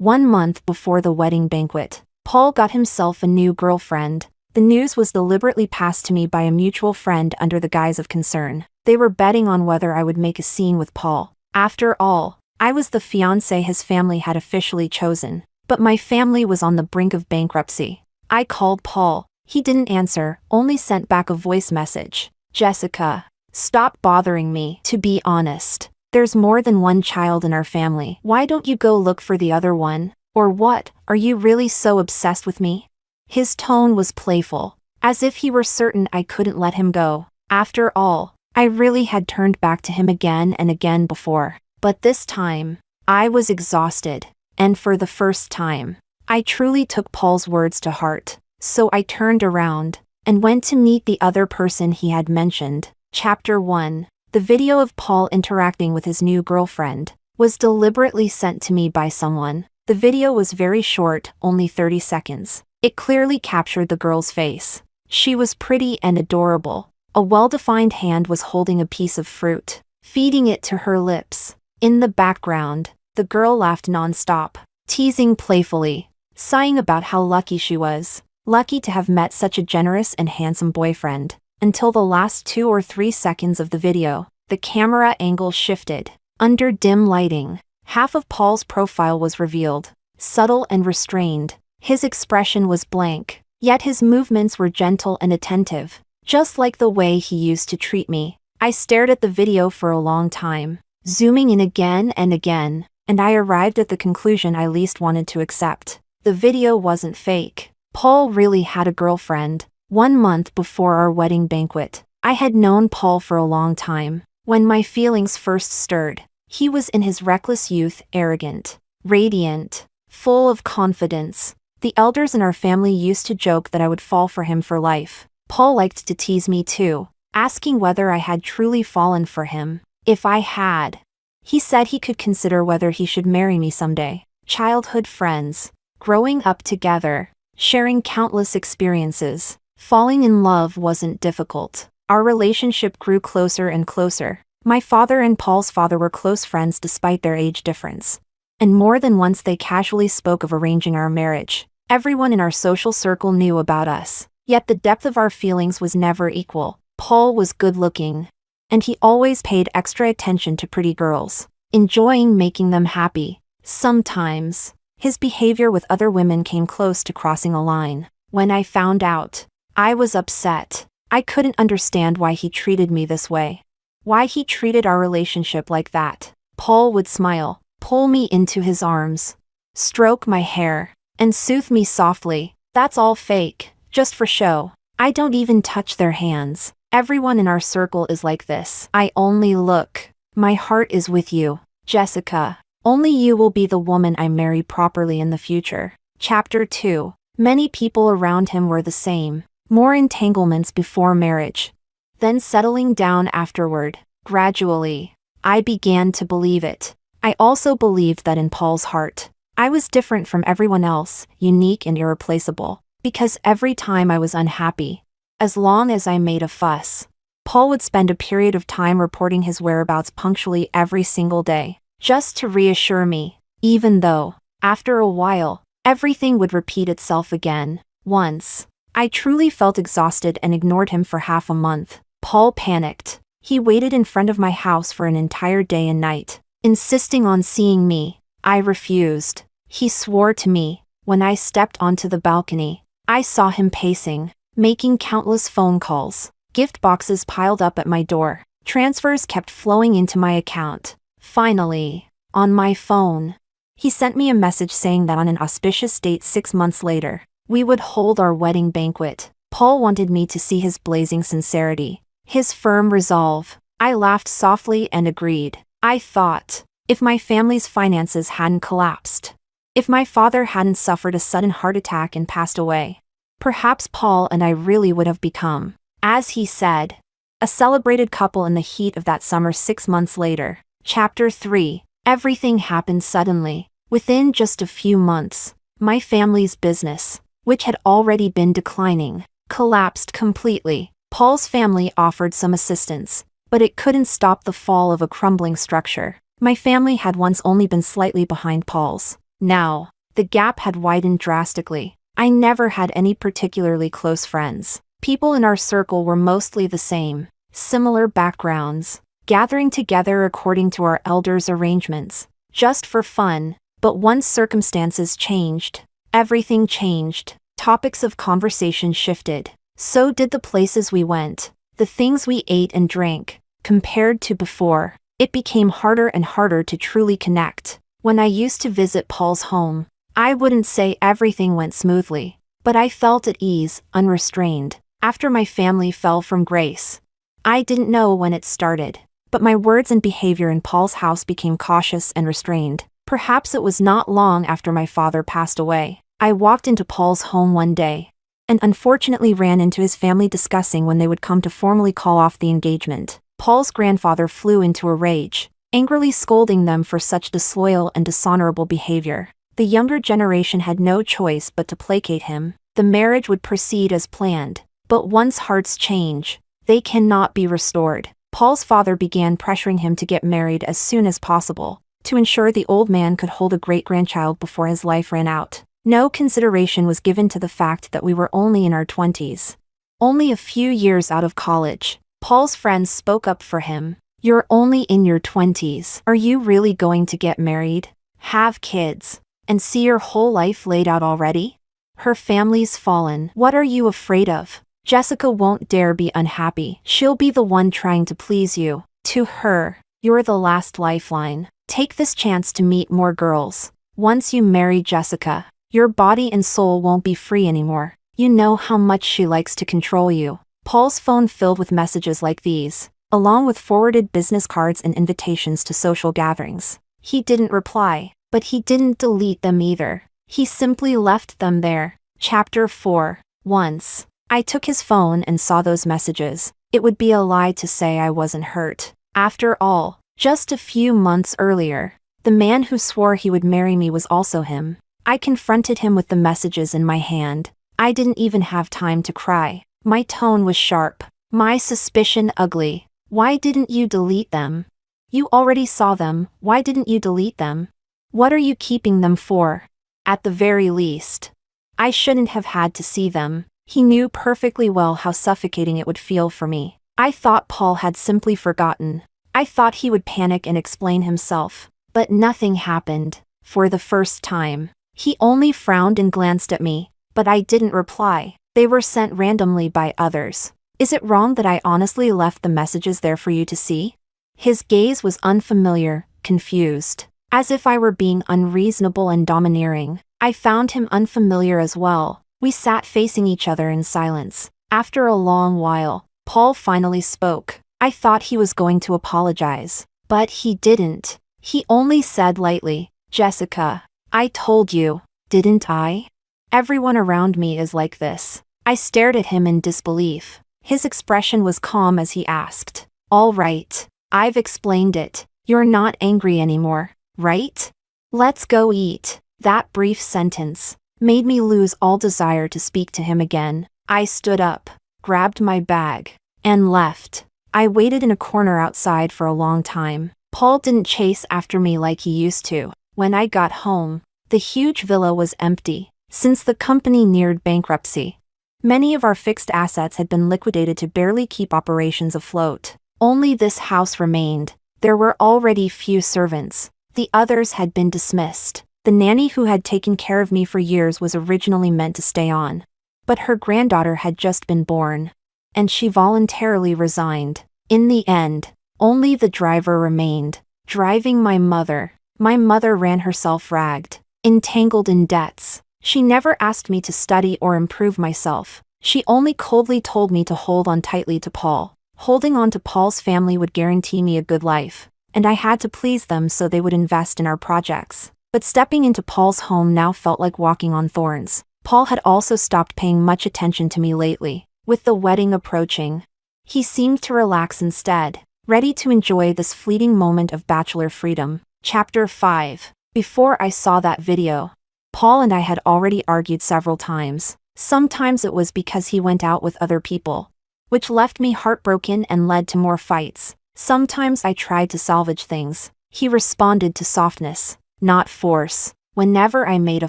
1 month before the wedding banquet, Paul got himself a new girlfriend. The news was deliberately passed to me by a mutual friend under the guise of concern. They were betting on whether I would make a scene with Paul. After all, I was the fiancé his family had officially chosen. But my family was on the brink of bankruptcy. I called Paul. He didn't answer, only sent back a voice message. Jessica, stop bothering me. To be honest, there's more than one child in our family. Why don't you go look for the other one? Or what, are you really so obsessed with me? His tone was playful, as if he were certain I couldn't let him go. After all, I really had turned back to him again and again before. But this time, I was exhausted. And for the first time, I truly took Paul's words to heart. So I turned around and went to meet the other person he had mentioned. Chapter 1. The video of Paul interacting with his new girlfriend was deliberately sent to me by someone. The video was very short, only 30 seconds. It clearly captured the girl's face. She was pretty and adorable. A well-defined hand was holding a piece of fruit, feeding it to her lips. In the background, the girl laughed non-stop, teasing playfully, sighing about how lucky she was. Lucky to have met such a generous and handsome boyfriend. Until the last 2 or 3 seconds of the video, the camera angle shifted. Under dim lighting, half of Paul's profile was revealed, subtle and restrained. His expression was blank, yet his movements were gentle and attentive, just like the way he used to treat me. I stared at the video for a long time, zooming in again and again, and I arrived at the conclusion I least wanted to accept. The video wasn't fake. Paul really had a girlfriend. 1 month before our wedding banquet, I had known Paul for a long time. When my feelings first stirred, he was in his reckless youth, arrogant, radiant, full of confidence. The elders in our family used to joke that I would fall for him for life. Paul liked to tease me too, asking whether I had truly fallen for him. If I had, he said he could consider whether he should marry me someday. Childhood friends, growing up together, sharing countless experiences. Falling in love wasn't difficult. Our relationship grew closer and closer. My father and Paul's father were close friends despite their age difference. And more than once they casually spoke of arranging our marriage. Everyone in our social circle knew about us. Yet the depth of our feelings was never equal. Paul was good-looking, and he always paid extra attention to pretty girls, enjoying making them happy. Sometimes, his behavior with other women came close to crossing a line. When I found out, I was upset. I couldn't understand why he treated me this way. Why he treated our relationship like that. Paul would smile, pull me into his arms, stroke my hair, and soothe me softly. That's all fake, just for show. I don't even touch their hands. Everyone in our circle is like this. I only look. My heart is with you, Jessica. Only you will be the woman I marry properly in the future. Chapter 2. Many people around him were the same. More entanglements before marriage, then settling down afterward. Gradually, I began to believe it. I also believed that in Paul's heart, I was different from everyone else, unique and irreplaceable. Because every time I was unhappy, as long as I made a fuss, Paul would spend a period of time reporting his whereabouts punctually every single day, just to reassure me, even though, after a while, everything would repeat itself again. Once, I truly felt exhausted and ignored him for half a month. Paul panicked. He waited in front of my house for an entire day and night, insisting on seeing me. I refused. He swore to me. When I stepped onto the balcony, I saw him pacing, making countless phone calls. Gift boxes piled up at my door. Transfers kept flowing into my account. Finally, on my phone, he sent me a message saying that on an auspicious date 6 months later, we would hold our wedding banquet. Paul wanted me to see his blazing sincerity, his firm resolve. I laughed softly and agreed. I thought, if my family's finances hadn't collapsed, if my father hadn't suffered a sudden heart attack and passed away, perhaps Paul and I really would have become, as he said, a celebrated couple in the heat of that summer 6 months later. Chapter 3. Everything happened suddenly. Within just a few months, my family's business, which had already been declining, collapsed completely. Paul's family offered some assistance, but it couldn't stop the fall of a crumbling structure. My family had once only been slightly behind Paul's. Now, The gap had widened drastically. I never had any particularly close friends. People in our circle were mostly the same, similar backgrounds, gathering together according to our elders' arrangements, just for fun. But once circumstances changed, everything changed. Topics of conversation shifted. So did the places we went, the things we ate and drank. Compared to before, it became harder and harder to truly connect. When I used to visit Paul's home, I wouldn't say everything went smoothly, but I felt at ease, unrestrained. After my family fell from grace, I didn't know when it started, but my words and behavior in Paul's house became cautious and restrained. Perhaps it was not long after my father passed away. I walked into Paul's home one day, and unfortunately ran into his family discussing when they would come to formally call off the engagement. Paul's grandfather flew into a rage, angrily scolding them for such disloyal and dishonorable behavior. The younger generation had no choice but to placate him. The marriage would proceed as planned, but once hearts change, they cannot be restored. Paul's father began pressuring him to get married as soon as possible, to ensure the old man could hold a great-grandchild before his life ran out. No consideration was given to the fact that we were only in our 20s. Only a few years out of college. Paul's friends spoke up for him. "You're only in your 20s. Are you really going to get married, have kids, and see your whole life laid out already? Her family's fallen. What are you afraid of? Jessica won't dare be unhappy. She'll be the one trying to please you. To her, you're the last lifeline. Take this chance to meet more girls. Once you marry Jessica, your body and soul won't be free anymore. You know how much she likes to control you." Paul's phone filled with messages like these, along with forwarded business cards and invitations to social gatherings. He didn't reply, but he didn't delete them either. He simply left them there. Chapter 4. Once I took his phone and saw those messages. It would be a lie to say I wasn't hurt. After all, just a few months earlier, the man who swore he would marry me was also him. I confronted him with the messages in my hand. I didn't even have time to cry. My tone was sharp, my suspicion ugly. "Why didn't you delete them? You already saw them. Why didn't you delete them? What are you keeping them for? At the very least, I shouldn't have had to see them." He knew perfectly well how suffocating it would feel for me. I thought Paul had simply forgotten. I thought he would panic and explain himself. But nothing happened. For the first time, he only frowned and glanced at me, but I didn't reply. They were sent randomly by others. Is it wrong that I honestly left the messages there for you to see? His gaze was unfamiliar, confused, as if I were being unreasonable and domineering. I found him unfamiliar as well. We sat facing each other in silence. After a long while, Paul finally spoke. I thought he was going to apologize, but he didn't. He only said lightly, "Jessica, I told you, didn't I? Everyone around me is like this." I stared at him in disbelief. His expression was calm as he asked, "All right, I've explained it. You're not angry anymore, right? Let's go eat." That brief sentence made me lose all desire to speak to him again. I stood up, grabbed my bag, and left. I waited in a corner outside for a long time. Paul didn't chase after me like he used to. When I got home, the huge villa was empty. Since the company neared bankruptcy, many of our fixed assets had been liquidated to barely keep operations afloat. Only this house remained. There were already few servants. The others had been dismissed. The nanny who had taken care of me for years was originally meant to stay on, but her granddaughter had just been born, and she voluntarily resigned. In the end, only the driver remained, driving my mother. My mother ran herself ragged, entangled in debts. She never asked me to study or improve myself. She only coldly told me to hold on tightly to Paul. Holding on to Paul's family would guarantee me a good life, and I had to please them so they would invest in our projects. But stepping into Paul's home now felt like walking on thorns. Paul had also stopped paying much attention to me lately. With the wedding approaching, he seemed to relax instead, ready to enjoy this fleeting moment of bachelor freedom. Chapter 5. Before I saw that video, Paul and I had already argued several times. Sometimes it was because he went out with other people, which left me heartbroken and led to more fights. Sometimes I tried to salvage things. He responded to softness, not force. Whenever I made a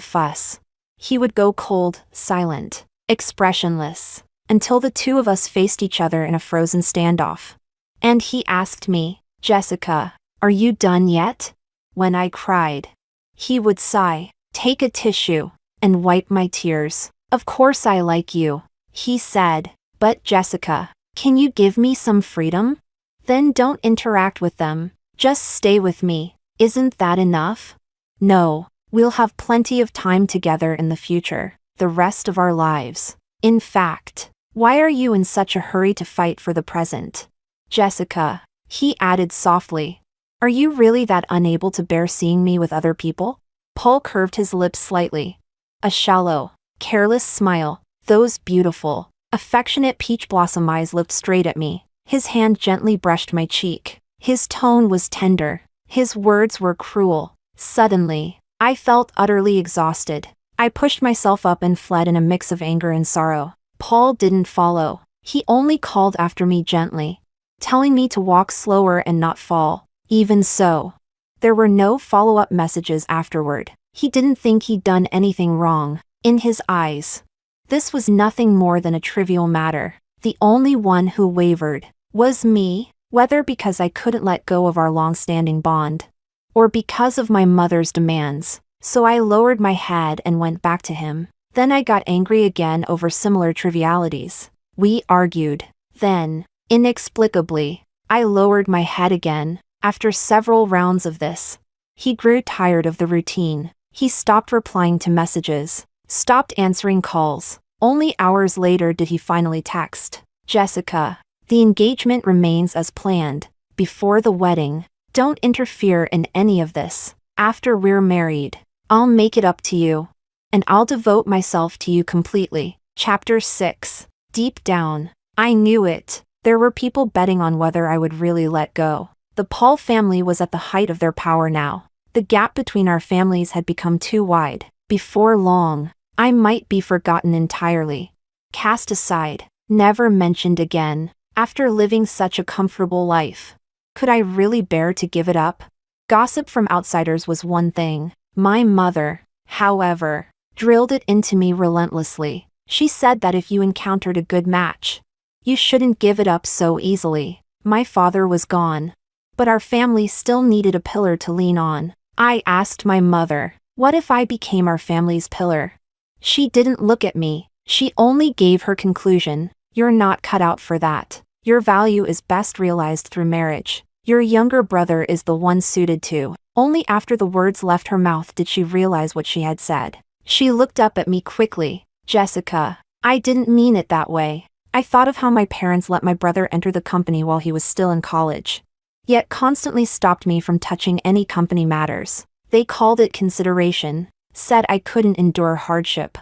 fuss, he would go cold, silent, expressionless, until the two of us faced each other in a frozen standoff. And he asked me, "Jessica, are you done yet?" When I cried, he would sigh, take a tissue, and wipe my tears. "Of course I like you," he said, "but Jessica, can you give me some freedom? Then don't interact with them, just stay with me. Isn't that enough?" "No, we'll have plenty of time together in the future, the rest of our lives. In fact, why are you in such a hurry to fight for the present?" "Jessica," he added softly, "are you really that unable to bear seeing me with other people?" Paul curved his lips slightly. A shallow, careless smile, those beautiful, affectionate peach blossom eyes looked straight at me. His hand gently brushed my cheek. His tone was tender. His words were cruel. Suddenly, I felt utterly exhausted. I pushed myself up and fled in a mix of anger and sorrow. Paul didn't follow. He only called after me gently, telling me to walk slower and not fall. Even so, there were no follow-up messages afterward. He didn't think he'd done anything wrong. In his eyes, this was nothing more than a trivial matter. The only one who wavered was me, whether because I couldn't let go of our long-standing bond, or because of my mother's demands. So I lowered my head and went back to him. Then I got angry again over similar trivialities. We argued. Then, inexplicably, I lowered my head again. After several rounds of this, he grew tired of the routine. He stopped replying to messages, stopped answering calls. Only hours later did he finally text, "Jessica, the engagement remains as planned. Before the wedding, don't interfere in any of this. After we're married, I'll make it up to you, and I'll devote myself to you completely." Chapter 6. Deep down, I knew it. There were people betting on whether I would really let go. The Paul family was at the height of their power now. The gap between our families had become too wide. Before long, I might be forgotten entirely, cast aside, never mentioned again. After living such a comfortable life, could I really bear to give it up? Gossip from outsiders was one thing. My mother, however, drilled it into me relentlessly. She said that if you encountered a good match, you shouldn't give it up so easily. My father was gone, but our family still needed a pillar to lean on. I asked my mother, what if I became our family's pillar? She didn't look at me. She only gave her conclusion, "You're not cut out for that. Your value is best realized through marriage. Your younger brother is the one suited to." Only after the words left her mouth did she realize what she had said. She looked up at me quickly. "Jessica, I didn't mean it that way. I thought of how my parents let my brother enter the company while he was still in college, yet constantly stopped me from touching any company matters. They called it consideration, said I couldn't endure hardship,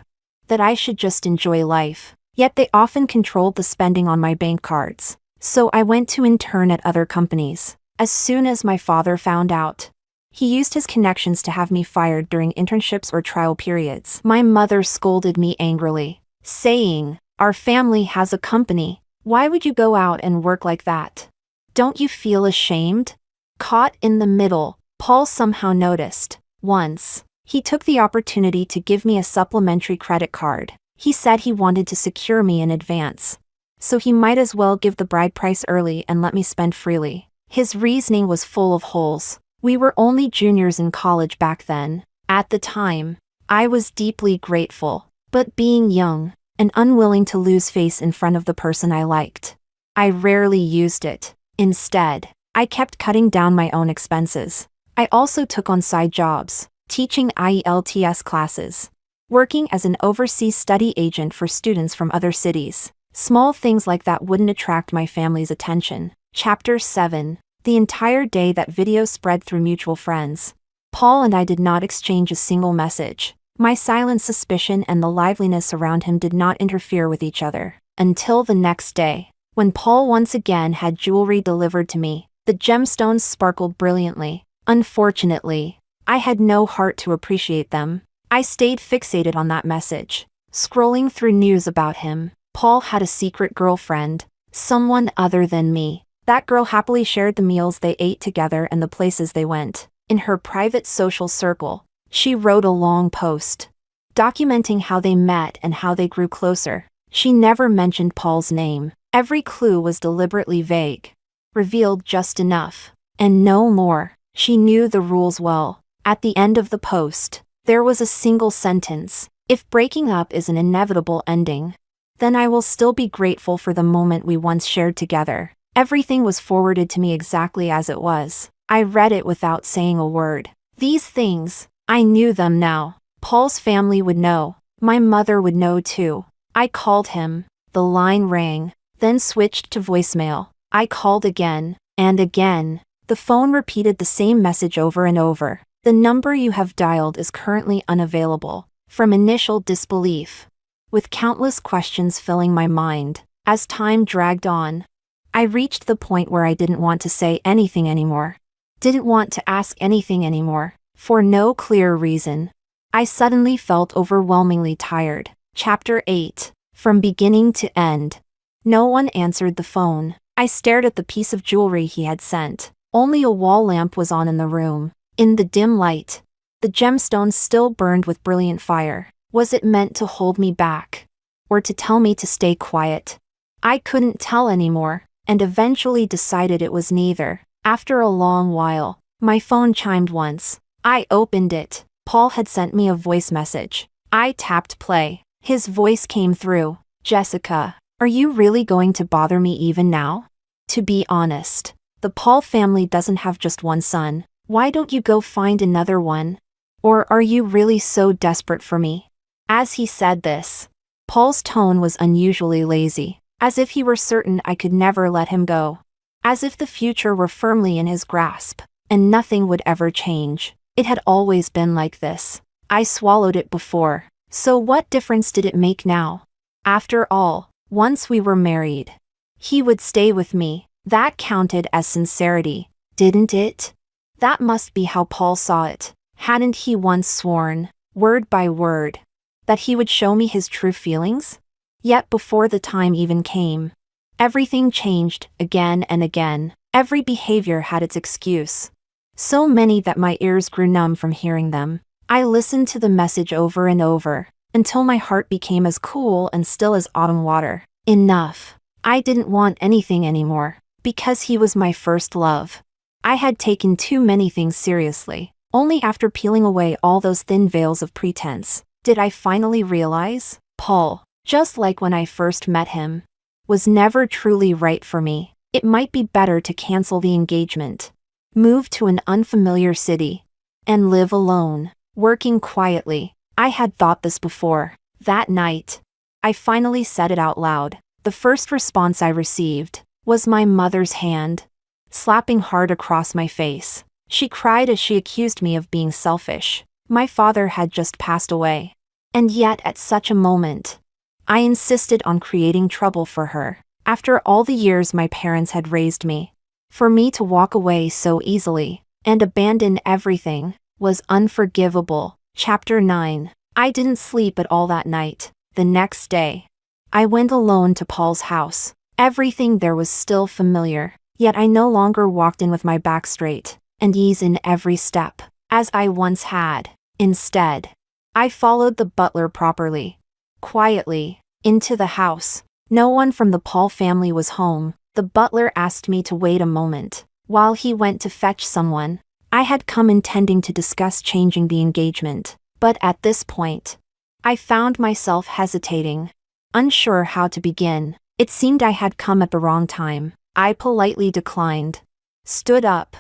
that I should just enjoy life. Yet they often controlled the spending on my bank cards. So I went to intern at other companies. As soon as my father found out, he used his connections to have me fired during internships or trial periods. My mother scolded me angrily, saying, "Our family has a company. Why would you go out and work like that? Don't you feel ashamed?" Caught in the middle, Paul somehow noticed. Once, he took the opportunity to give me a supplementary credit card. He said he wanted to secure me in advance, so he might as well give the bride price early and let me spend freely. His reasoning was full of holes. We were only juniors in college back then. At the time, I was deeply grateful, but being young and unwilling to lose face in front of the person I liked, I rarely used it. Instead, I kept cutting down my own expenses. I also took on side jobs, teaching IELTS classes, working as an overseas study agent for students from other cities. Small things like that wouldn't attract my family's attention. Chapter 7. The entire day that video spread through mutual friends, Paul and I did not exchange a single message. My silent suspicion and the liveliness around him did not interfere with each other. Until the next day, when Paul once again had jewelry delivered to me. The gemstones sparkled brilliantly. Unfortunately, I had no heart to appreciate them. I stayed fixated on that message, scrolling through news about him. Paul had a secret girlfriend, someone other than me. That girl happily shared the meals they ate together and the places they went. In her private social circle, She wrote a long post, documenting how they met and how they grew closer. She never mentioned Paul's name. Every clue was deliberately vague, revealed just enough, and no more. She knew the rules well. At the end of the post, there was a single sentence: "If breaking up is an inevitable ending, then I will still be grateful for the moment we once shared together." Everything was forwarded to me exactly as it was. I read it without saying a word. These things, I knew them now. Paul's family would know. My mother would know too. I called him. The line rang, then switched to voicemail. I called again, and again. The phone repeated the same message over and over. "The number you have dialed is currently unavailable." From initial disbelief, with countless questions filling my mind, as time dragged on, I reached the point where I didn't want to say anything anymore. Didn't want to ask anything anymore, for no clear reason. I suddenly felt overwhelmingly tired. Chapter 8. From beginning to end. No one answered the phone. I stared at the piece of jewelry he had sent. Only a wall lamp was on in the room. In the dim light, the gemstones still burned with brilliant fire. Was it meant to hold me back, or to tell me to stay quiet? I couldn't tell anymore, and eventually decided it was neither. After a long while, my phone chimed once. I opened it. Paul had sent me a voice message. I tapped play. His voice came through. "Jessica, are you really going to bother me even now? To be honest, the Paul family doesn't have just one son. Why don't you go find another one? Or are you really so desperate for me?" As he said this, Paul's tone was unusually lazy, as if he were certain I could never let him go. As if the future were firmly in his grasp, and nothing would ever change. It had always been like this. I swallowed it before. So what difference did it make now? After all, once we were married, he would stay with me. That counted as sincerity, didn't it? That must be how Paul saw it. Hadn't he once sworn, word by word, that he would show me his true feelings? Yet before the time even came, everything changed again and again. Every behavior had its excuse. So many that my ears grew numb from hearing them. I listened to the message over and over, until my heart became as cool and still as autumn water. Enough. I didn't want anything anymore, because he was my first love. I had taken too many things seriously. Only after peeling away all those thin veils of pretense, did I finally realize, Paul, just like when I first met him, was never truly right for me. It might be better to cancel the engagement, move to an unfamiliar city, and live alone. Working quietly. I had thought this before. That night, I finally said it out loud. The first response I received was my mother's hand, slapping hard across my face. She cried as she accused me of being selfish. My father had just passed away. And yet at such a moment, I insisted on creating trouble for her. After all the years my parents had raised me, for me to walk away so easily, and abandon everything, was unforgivable. Chapter 9. I didn't sleep at all that night. The next day, I went alone to Paul's house. Everything there was still familiar, yet I no longer walked in with my back straight, and ease in every step, as I once had. Instead, I followed the butler properly, quietly, into the house. No one from the Paul family was home. The butler asked me to wait a moment, while he went to fetch someone. I had come intending to discuss changing the engagement, but at this point, I found myself hesitating, unsure how to begin. It seemed I had come at the wrong time. I politely declined, stood up,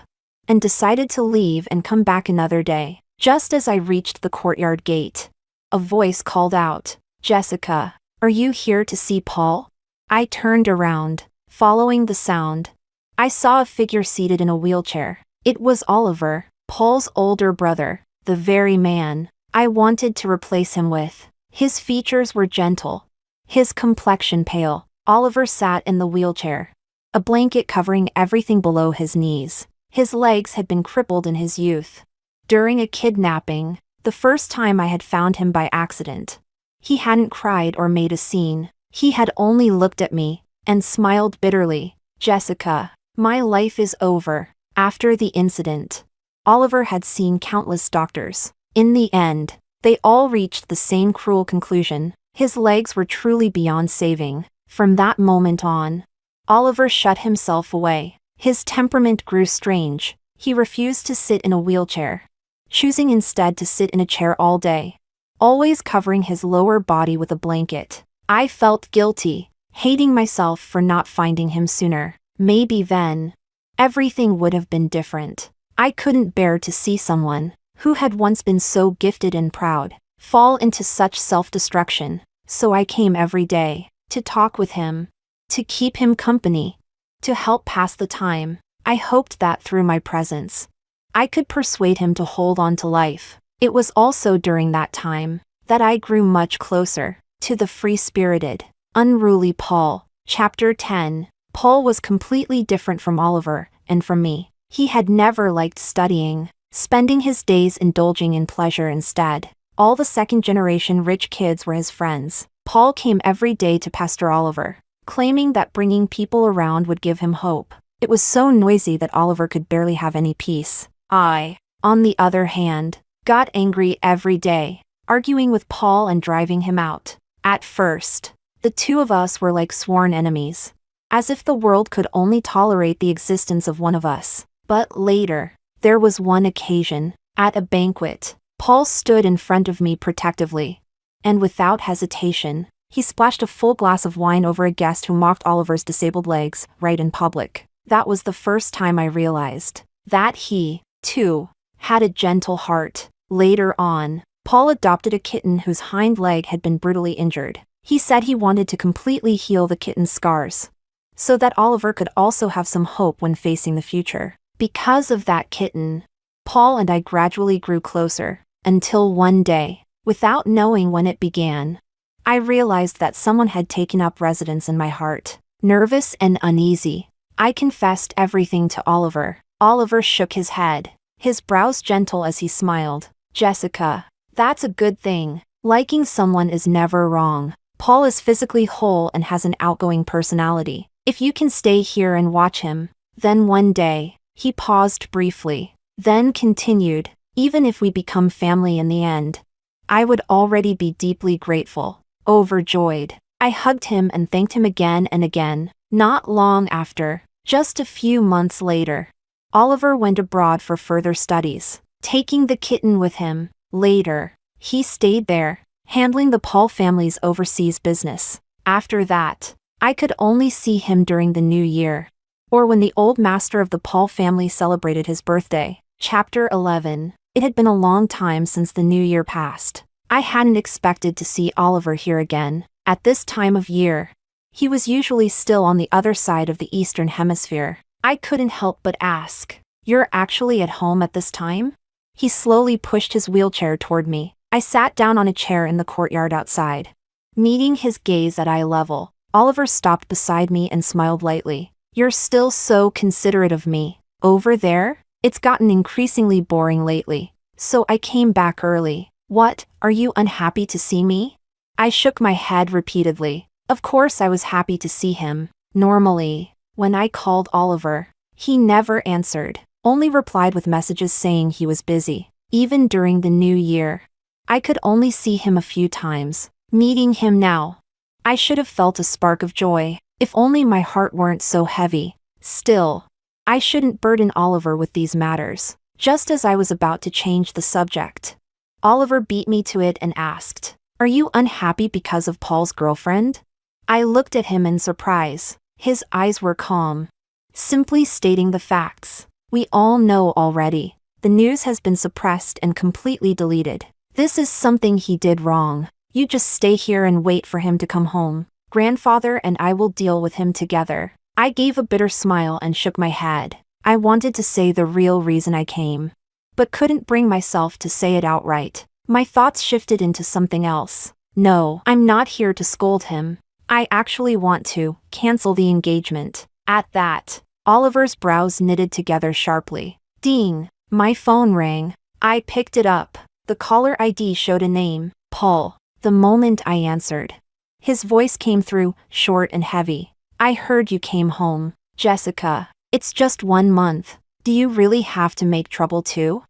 and decided to leave and come back another day. Just as I reached the courtyard gate, a voice called out, "Jessica, are you here to see Paul?" I turned around, following the sound. I saw a figure seated in a wheelchair. It was Oliver, Paul's older brother, the very man I wanted to replace him with. His features were gentle, his complexion pale. Oliver sat in the wheelchair, a blanket covering everything below his knees. His legs had been crippled in his youth, during a kidnapping, the first time I had found him by accident. He hadn't cried or made a scene. He had only looked at me, and smiled bitterly. "Jessica, my life is over." After the incident, Oliver had seen countless doctors, In the end, they all reached the same cruel conclusion. His legs were truly beyond saving. From that moment on, Oliver shut himself away. His temperament grew strange. He refused to sit in a wheelchair, choosing instead to sit in a chair all day, always covering his lower body with a blanket. I felt guilty, hating myself for not finding him sooner. Maybe then, everything would have been different. I couldn't bear to see someone who had once been so gifted and proud fall into such self-destruction, so I came every day to talk with him, to keep him company, to help pass the time. I hoped that through my presence, I could persuade him to hold on to life. It was also during that time that I grew much closer to the free-spirited, unruly Paul. Chapter 10. Paul was completely different from Oliver and from me. He had never liked studying, spending his days indulging in pleasure instead. All the second-generation rich kids were his friends. Paul came every day to pester Oliver, claiming that bringing people around would give him hope. It was so noisy that Oliver could barely have any peace. I, on the other hand, got angry every day, arguing with Paul and driving him out. At first, the two of us were like sworn enemies, as if the world could only tolerate the existence of one of us. But later, there was one occasion, at a banquet. Paul stood in front of me protectively, and without hesitation, he splashed a full glass of wine over a guest who mocked Oliver's disabled legs, right in public. That was the first time I realized that he, too, had a gentle heart. Later on, Paul adopted a kitten whose hind leg had been brutally injured. He said he wanted to completely heal the kitten's scars, so that Oliver could also have some hope when facing the future. Because of that kitten, Paul and I gradually grew closer, until one day, without knowing when it began, I realized that someone had taken up residence in my heart. Nervous and uneasy, I confessed everything to Oliver. Oliver shook his head, his brows gentle as he smiled. Jessica, that's a good thing. Liking someone is never wrong. Paul is physically whole and has an outgoing personality. If you can stay here and watch him, then one day, he paused briefly, then continued, even if we become family in the end, I would already be deeply grateful. Overjoyed, I hugged him and thanked him again and again. Not long after, just a few months later, Oliver went abroad for further studies, taking the kitten with him. Later, he stayed there, handling the Paul family's overseas business. After that, I could only see him during the new year, or when the old master of the Paul family celebrated his birthday. Chapter 11. It had been a long time since the new year passed. I hadn't expected to see Oliver here again. At this time of year, he was usually still on the other side of the Eastern Hemisphere. I couldn't help but ask, "You're actually at home at this time?" He slowly pushed his wheelchair toward me. I sat down on a chair in the courtyard outside. Meeting his gaze at eye level, Oliver stopped beside me and smiled lightly. "You're still so considerate of me. Over there? It's gotten increasingly boring lately, so I came back early." "What, are you unhappy to see me?" I shook my head repeatedly. Of course I was happy to see him. Normally, when I called Oliver, he never answered, only replied with messages saying he was busy. Even during the new year, I could only see him a few times. Meeting him now, I should have felt a spark of joy, if only my heart weren't so heavy. Still, I shouldn't burden Oliver with these matters. Just as I was about to change the subject, Oliver beat me to it and asked, "Are you unhappy because of Paul's girlfriend?" I looked at him in surprise. His eyes were calm, simply stating the facts. "We all know already. The news has been suppressed and completely deleted. This is something he did wrong. You just stay here and wait for him to come home. Grandfather and I will deal with him together." I gave a bitter smile and shook my head. I wanted to say the real reason I came, but couldn't bring myself to say it outright. My thoughts shifted into something else. No, I'm not here to scold him. I actually want to cancel the engagement. At that, Oliver's brows knitted together sharply. Ding! My phone rang. I picked it up. The caller ID showed a name, Paul. The moment I answered, his voice came through, short and heavy. "I heard you came home, Jessica. It's just 1 month. Do you really have to make trouble too?"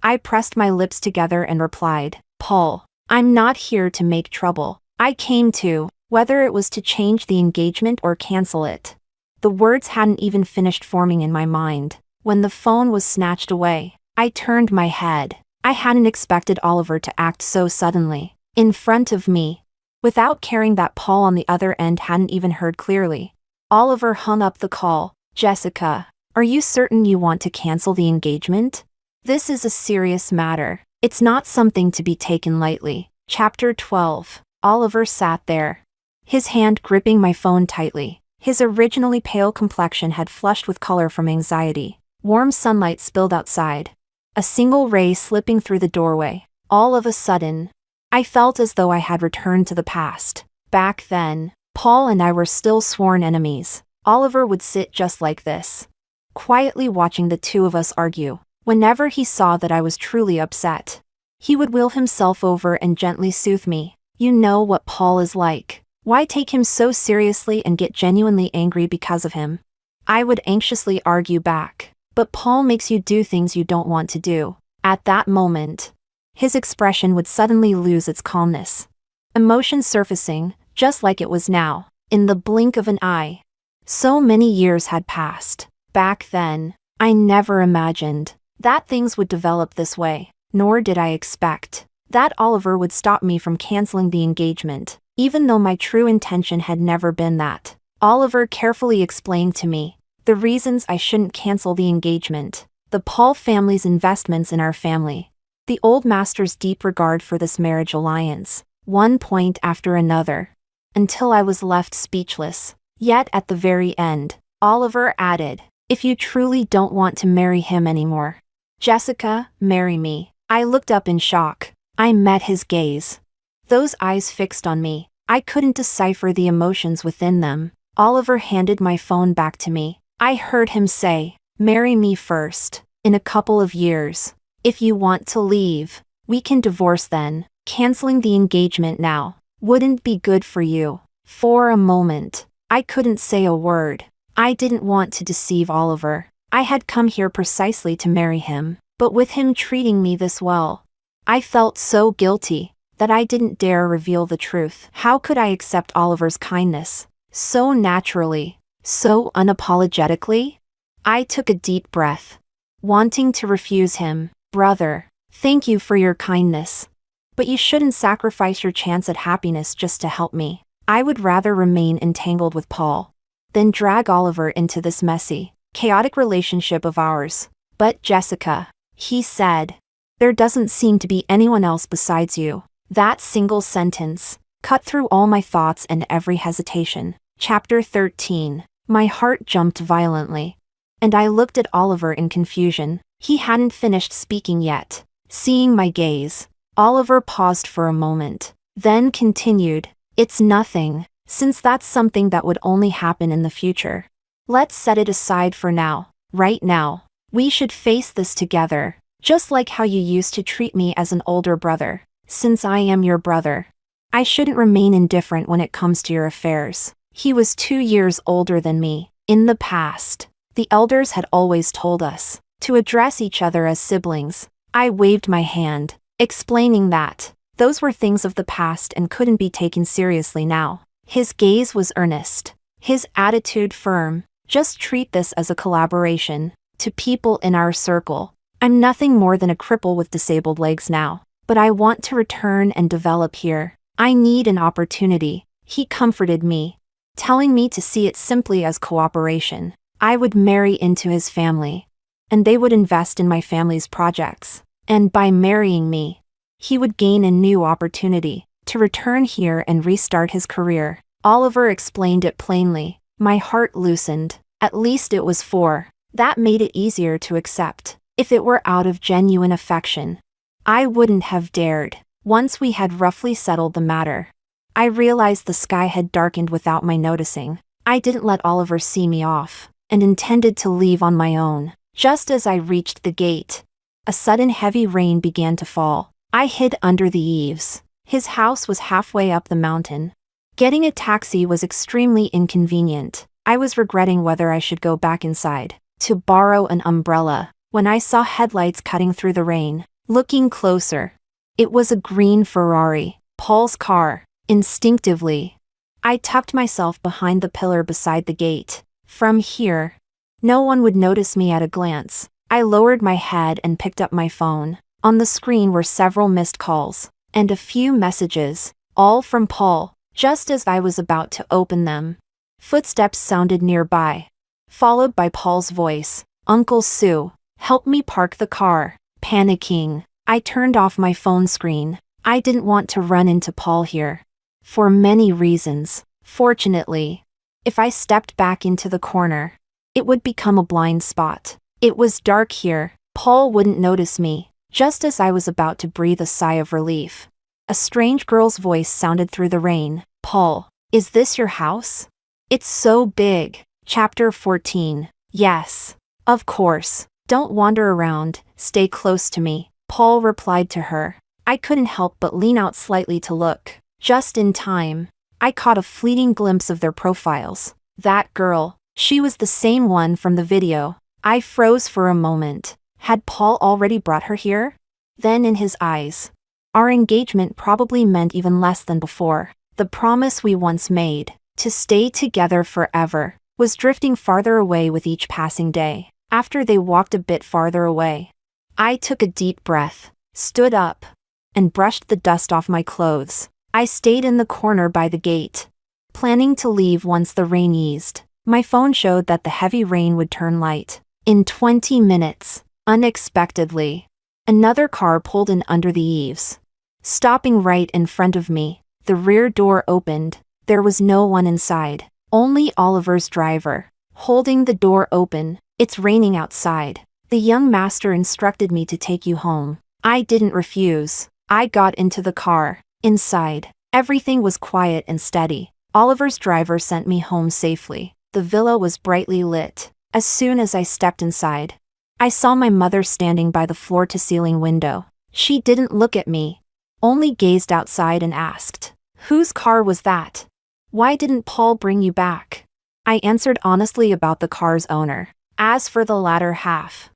I pressed my lips together and replied, Paul, I'm not here to make trouble. I came to, whether it was to change the engagement or cancel it. The words hadn't even finished forming in my mind when the phone was snatched away. I turned my head. I hadn't expected Oliver to act so suddenly, in front of me, without caring that Paul on the other end hadn't even heard clearly. Oliver hung up the call. Jessica, are you certain you want to cancel the engagement? This is a serious matter. It's not something to be taken lightly. Chapter 12. Oliver sat there, his hand gripping my phone tightly. His originally pale complexion had flushed with color from anxiety. Warm sunlight spilled outside, a single ray slipping through the doorway. All of a sudden, I felt as though I had returned to the past. Back then, Paul and I were still sworn enemies. Oliver would sit just like this, quietly watching the two of us argue. Whenever he saw that I was truly upset, he would wheel himself over and gently soothe me. You know what Paul is like. Why take him so seriously and get genuinely angry because of him? I would anxiously argue back. But Paul makes you do things you don't want to do. At that moment, his expression would suddenly lose its calmness. Emotion surfacing, just like it was now, in the blink of an eye. So many years had passed. Back then, I never imagined that things would develop this way, nor did I expect that Oliver would stop me from canceling the engagement, even though my true intention had never been that. Oliver carefully explained to me the reasons I shouldn't cancel the engagement, the Paul family's investments in our family, the old master's deep regard for this marriage alliance, one point after another, until I was left speechless. Yet at the very end, Oliver added, if you truly don't want to marry him anymore, Jessica, marry me. I looked up in shock. I met his gaze. Those eyes fixed on me. I couldn't decipher the emotions within them. Oliver handed my phone back to me. I heard him say, marry me first, in a couple of years. If you want to leave, we can divorce then. Canceling the engagement now wouldn't be good for you. For a moment, I couldn't say a word. I didn't want to deceive Oliver. I had come here precisely to marry him, but with him treating me this well, I felt so guilty that I didn't dare reveal the truth. How could I accept Oliver's kindness so naturally, so unapologetically? I took a deep breath, wanting to refuse him. Brother, thank you for your kindness, but you shouldn't sacrifice your chance at happiness just to help me. I would rather remain entangled with Paul than drag Oliver into this messy, chaotic relationship of ours. But Jessica, he said, there doesn't seem to be anyone else besides you. That single sentence cut through all my thoughts and every hesitation. Chapter 13. My heart jumped violently, and I looked at Oliver in confusion. He hadn't finished speaking yet. Seeing my gaze, Oliver paused for a moment, then continued, it's nothing, since that's something that would only happen in the future. Let's set it aside for now. Right now, we should face this together, just like how you used to treat me as an older brother. Since I am your brother, I shouldn't remain indifferent when it comes to your affairs. He was 2 years older than me. In the past, the elders had always told us to address each other as siblings. I waved my hand, explaining that those were things of the past and couldn't be taken seriously now. His gaze was earnest, his attitude firm. Just treat this as a collaboration. To people in our circle, I'm nothing more than a cripple with disabled legs now, but I want to return and develop here. I need an opportunity. He comforted me, telling me to see it simply as cooperation. I would marry into his family, and they would invest in my family's projects. And by marrying me, he would gain a new opportunity to return here and restart his career. Oliver explained it plainly. My heart loosened. At least it was for that made it easier to accept. If it were out of genuine affection, I wouldn't have dared. Once we had roughly settled the matter, I realized the sky had darkened without my noticing. I didn't let Oliver see me off, and intended to leave on my own. Just as I reached the gate, a sudden heavy rain began to fall. I hid under the eaves. His house was halfway up the mountain. Getting a taxi was extremely inconvenient. I was regretting whether I should go back inside to borrow an umbrella when I saw headlights cutting through the rain. Looking closer. It was a green Ferrari, Paul's car. Instinctively, I tucked myself behind the pillar beside the gate. From here, no one would notice me at a glance. I lowered my head and picked up my phone. On the screen were several missed calls, and a few messages, all from Paul. Just as I was about to open them, footsteps sounded nearby, followed by Paul's voice. "Uncle Su, help me park the car." Panicking, I turned off my phone screen. I didn't want to run into Paul here. For many reasons. Fortunately, if I stepped back into the corner, it would become a blind spot. It was dark here. Paul wouldn't notice me. Just as I was about to breathe a sigh of relief, a strange girl's voice sounded through the rain. "Paul, is this your house? It's so big." Chapter 14. "Yes. Of course. Don't wander around, stay close to me," Paul replied to her. I couldn't help but lean out slightly to look. Just in time, I caught a fleeting glimpse of their profiles. That girl, she was the same one from the video. I froze for a moment. Had Paul already brought her here? Then in his eyes, our engagement probably meant even less than before. The promise we once made, to stay together forever, was drifting farther away with each passing day. After they walked a bit farther away, I took a deep breath, stood up, and brushed the dust off my clothes. I stayed in the corner by the gate, planning to leave once the rain eased. My phone showed that the heavy rain would turn light. In 20 minutes, unexpectedly, another car pulled in under the eaves, stopping right in front of me. The rear door opened. There was no one inside, only Oliver's driver, holding the door open. "It's raining outside. The young master instructed me to take you home." I didn't refuse. I got into the car. Inside, everything was quiet and steady. Oliver's driver sent me home safely. The villa was brightly lit. As soon as I stepped inside, I saw my mother standing by the floor-to-ceiling window. She didn't look at me, only gazed outside and asked, "Whose car was that? Why didn't Paul bring you back?" I answered honestly about the car's owner. As for the latter half,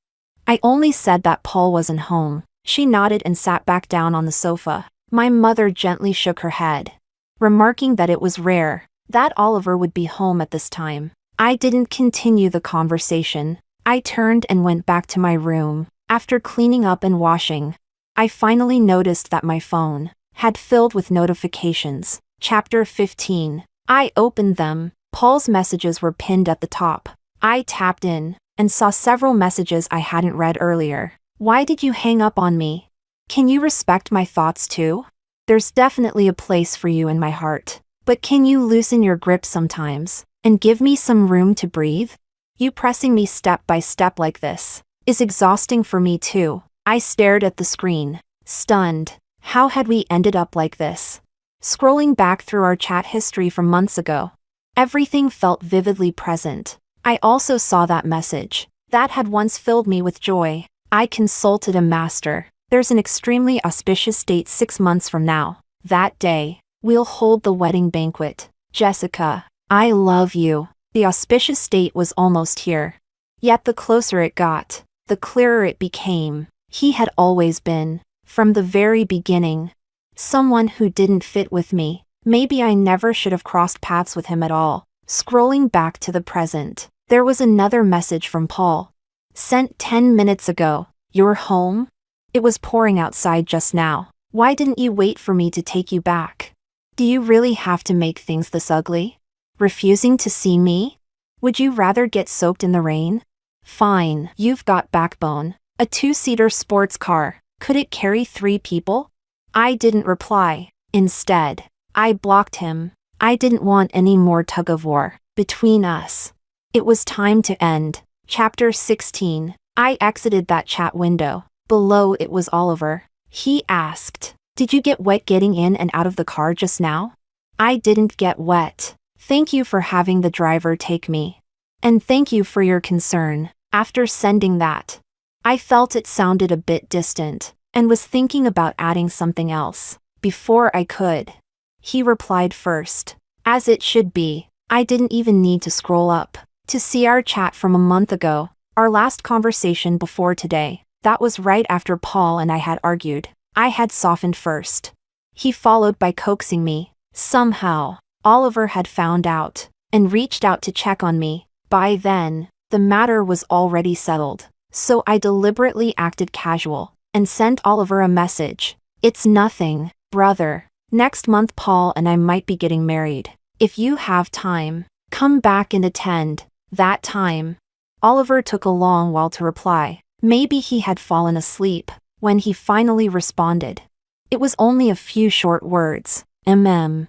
I only said that Paul wasn't home. She nodded and sat back down on the sofa. My mother gently shook her head, remarking that it was rare that Oliver would be home at this time. I didn't continue the conversation. I turned and went back to my room. After cleaning up and washing, I finally noticed that my phone had filled with notifications. Chapter 15. I opened them. Paul's messages were pinned at the top. I tapped in and saw several messages I hadn't read earlier. "Why did you hang up on me? Can you respect my thoughts too? There's definitely a place for you in my heart. But can you loosen your grip sometimes and give me some room to breathe? You pressing me step by step like this is exhausting for me too." I stared at the screen, stunned. How had we ended up like this? Scrolling back through our chat history from months ago, everything felt vividly present. I also saw that message that had once filled me with joy. I consulted a master. "There's an extremely auspicious date 6 months from now. That day, we'll hold the wedding banquet. Jessica, I love you." The auspicious date was almost here. Yet the closer it got, the clearer it became. He had always been, from the very beginning, someone who didn't fit with me. Maybe I never should have crossed paths with him at all. Scrolling back to the present, there was another message from Paul. Sent 10 minutes ago. "You're home? It was pouring outside just now. Why didn't you wait for me to take you back? Do you really have to make things this ugly? Refusing to see me? Would you rather get soaked in the rain? Fine, you've got backbone. A 2-seater sports car. Could it carry 3 people?" I didn't reply. Instead, I blocked him. I didn't want any more tug-of-war between us. It was time to end. Chapter 16. I exited that chat window. Below it was Oliver. He asked, "Did you get wet getting in and out of the car just now?" I didn't get wet. Thank you for having the driver take me. And thank you for your concern. After sending that, I felt it sounded a bit distant, and was thinking about adding something else. Before I could, he replied first. As it should be, I didn't even need to scroll up to see our chat from a month ago, our last conversation before today. That was right after Paul and I had argued. I had softened first. He followed by coaxing me. Somehow, Oliver had found out and reached out to check on me. By then, the matter was already settled. So I deliberately acted casual and sent Oliver a message. It's nothing, brother. Next month Paul and I might be getting married. If you have time, come back and attend. That time. Oliver took a long while to reply. Maybe he had fallen asleep when he finally responded. It was only a few short words.